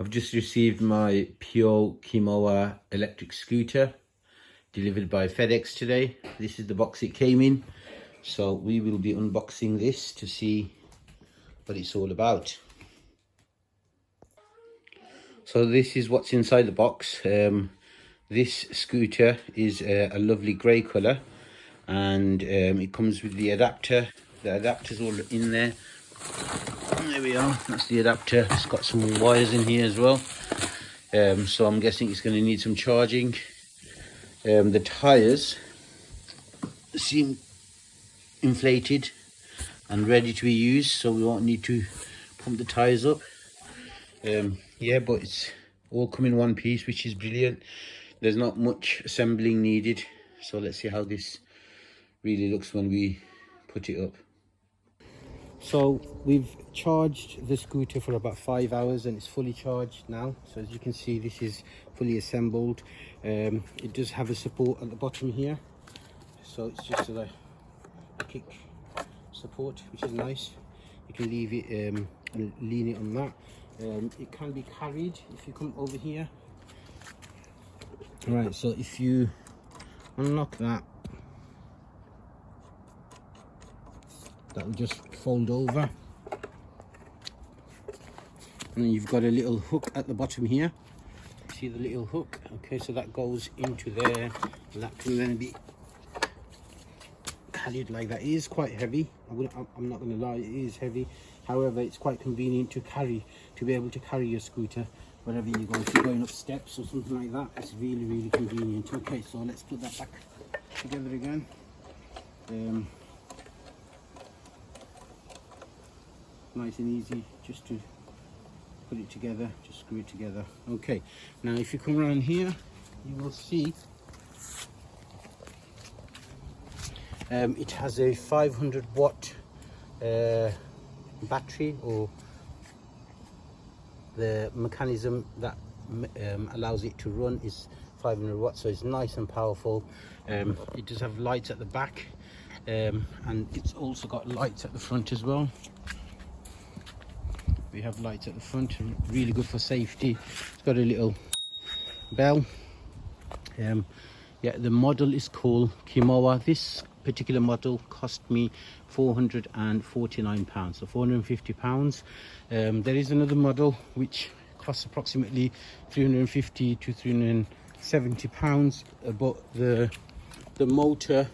I've just received my pure Kimoa electric scooter delivered by FedEx today. This is the box it came in. So we will be unboxing this to see what it's all about. So this is what's inside the box. This scooter is a lovely grey colour, and it comes with the adapter. The adapter's all in there. There we are, that's the adapter. It's got some wires in here as well. So I'm guessing it's going to need some charging. The tyres seem inflated and ready to be used, so we won't need to pump the tyres up. Yeah, but it's all come in one piece, which is brilliant. There's not much assembling needed, so let's see how this really looks when we put it up. So we've charged the scooter for about 5 hours and it's fully charged now. So as you can see, this is fully assembled. It does have a support at the bottom here, so it's just a kick support, which is nice. You can leave it and lean it on that. It can be carried if you come over here. Right, so if you unlock that, that will just fold over, and then you've got a little hook at the bottom here. See the little hook? Okay, so that goes into there, and that can then be carried like that. It is quite heavy. I'm not going to lie, it is heavy. However, it's quite convenient to carry, to be able to carry your scooter wherever you go. If you're going up steps or something like that, it's really, really convenient. Okay, so let's put that back together again. Nice and easy just to put it together, just screw it together. Okay, now if you come around here, you will see it has a 500 watt battery, or the mechanism that allows it to run is 500 watts, so it's nice and powerful. It does have lights at the back, and it's also got lights at the front as well. We have lights at the front, really good for safety. It's got a little bell. Yeah, the model is called Kimoa. This particular model cost me £449, so £450. There is another model which costs approximately £350 to £370, but the motor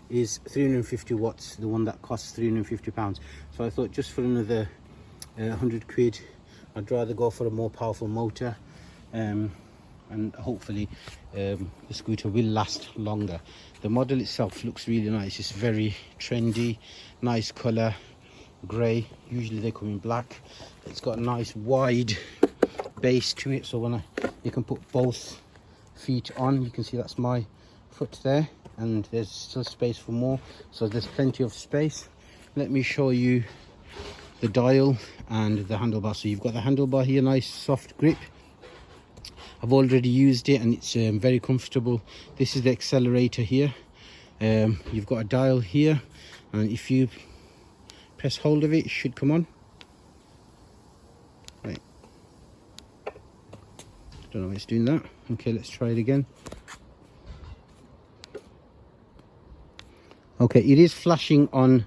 is 350 watts, the one that costs £350. So I thought, just for another 100 quid, I'd rather go for a more powerful motor, and hopefully the scooter will last longer. The model itself looks really nice. It's very trendy, nice color, grey. Usually they come in black. It's got a nice wide base to it, so you can put both feet on. You can see that's my foot there, and there's still space for more, so there's plenty of space. Let me show you the dial and the handlebar. So you've got the handlebar here, nice soft grip. I've already used it and it's very comfortable. This is the accelerator here. You've got a dial here, and if you press hold of it, it should come on. Right, don't know why it's doing that. Okay, let's try it again. Okay, it is flashing on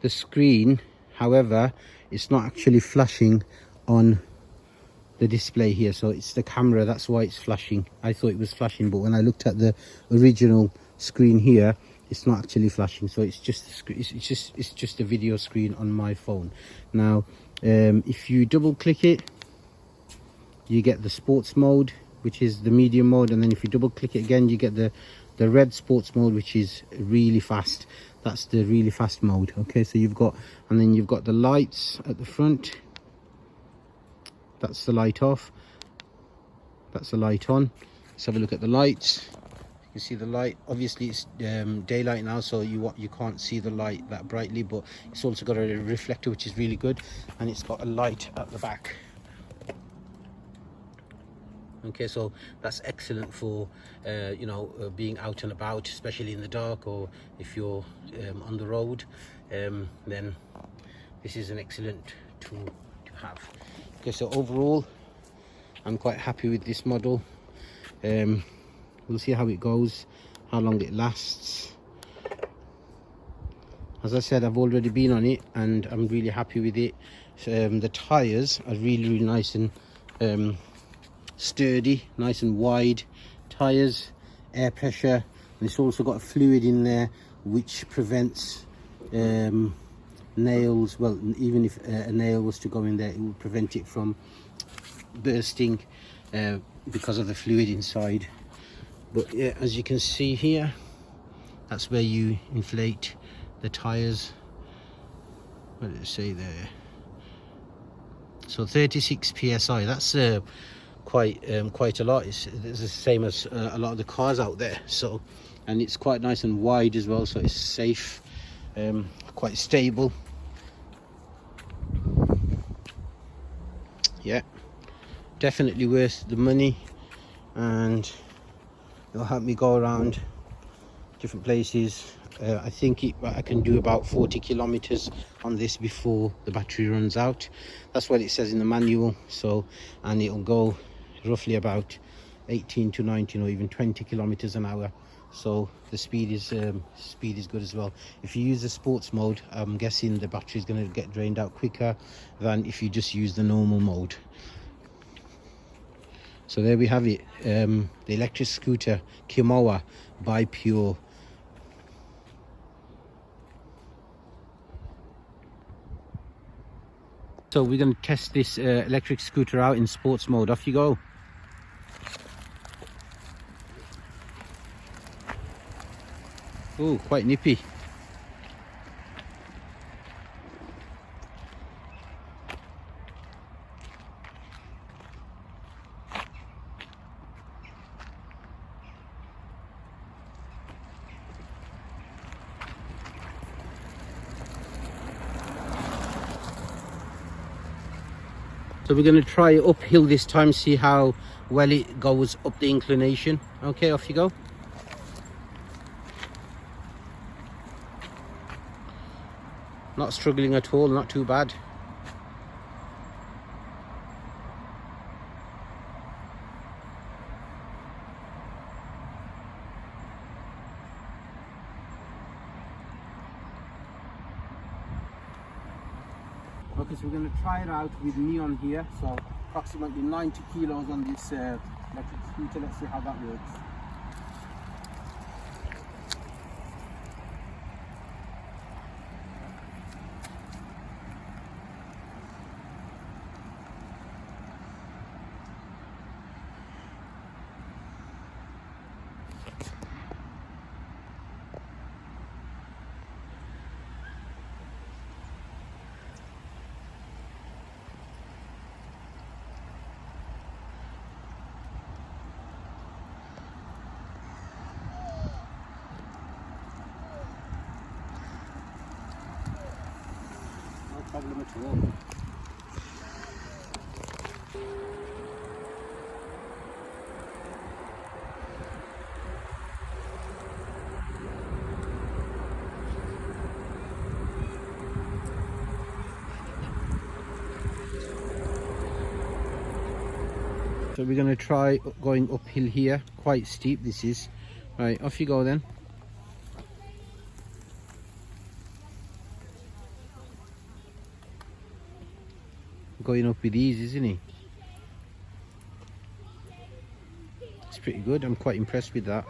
the screen. However, it's not actually flashing on the display here, so it's the camera, that's why it's flashing. I thought it was flashing, but when I looked at the original screen here, it's not actually flashing. So it's just a video screen on my phone. Now if you double click it, you get the sports mode, which is the medium mode, and then if you double click it again, you get the red sports mode, which is really fast. That's the really fast mode. Okay, so you've got, and then you've got the lights at the front. That's the light off, that's the light on. Let's have a look at the lights. You can see the light. Obviously it's daylight now, so you can't see the light that brightly, but it's also got a reflector, which is really good, and it's got a light at the back. Okay, so that's excellent for being out and about, especially in the dark, or if you're on the road, then this is an excellent tool to have. Okay, so overall I'm quite happy with this model. We'll see how it goes, how long it lasts. As I said, I've already been on it and I'm really happy with it. The tires are really nice and sturdy, nice and wide tires, air pressure, and it's also got a fluid in there which prevents nails. Well, even if a nail was to go in there, it will prevent it from bursting because of the fluid inside. But yeah, as you can see here, that's where you inflate the tires. What did it say there? So 36 psi. That's quite a lot. It's the same as a lot of the cars out there. So, and it's quite nice and wide as well. So it's safe, quite stable. Yeah, definitely worth the money, and it'll help me go around different places. I think I can do about 40 kilometers on this before the battery runs out. That's what it says in the manual. So, and it'll go roughly about 18 to 19 or even 20 kilometers an hour. So the speed is good as well. If you use the sports mode, I'm guessing the battery is going to get drained out quicker than if you just use the normal mode. So there we have it, the electric scooter Kimoa by Pure. So we're going to test this electric scooter out in sports mode. Off you go. Oh, quite nippy. So we're going to try uphill this time, see how well it goes up the inclination. Okay, off you go. Not struggling at all, not too bad. Okay, so we're going to try it out with me on here. So approximately 90 kilos on this electric scooter. Let's see how that works. Problem at all. So we're going to try going uphill here. Quite steep this is. Right, off you go then. Going up with ease, isn't he? It's pretty good. I'm quite impressed with that.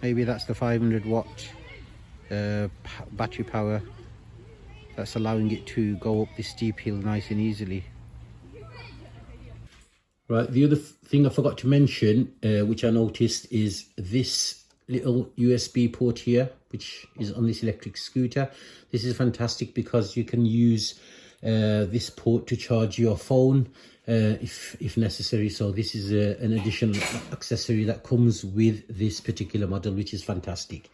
Maybe that's the 500 watt battery power that's allowing it to go up this steep hill nice and easily. Right, the other thing I forgot to mention, which I noticed, is this little USB port here, which is on this electric scooter. This is fantastic because you can use this port to charge your phone if necessary. So this is an additional accessory that comes with this particular model, which is fantastic.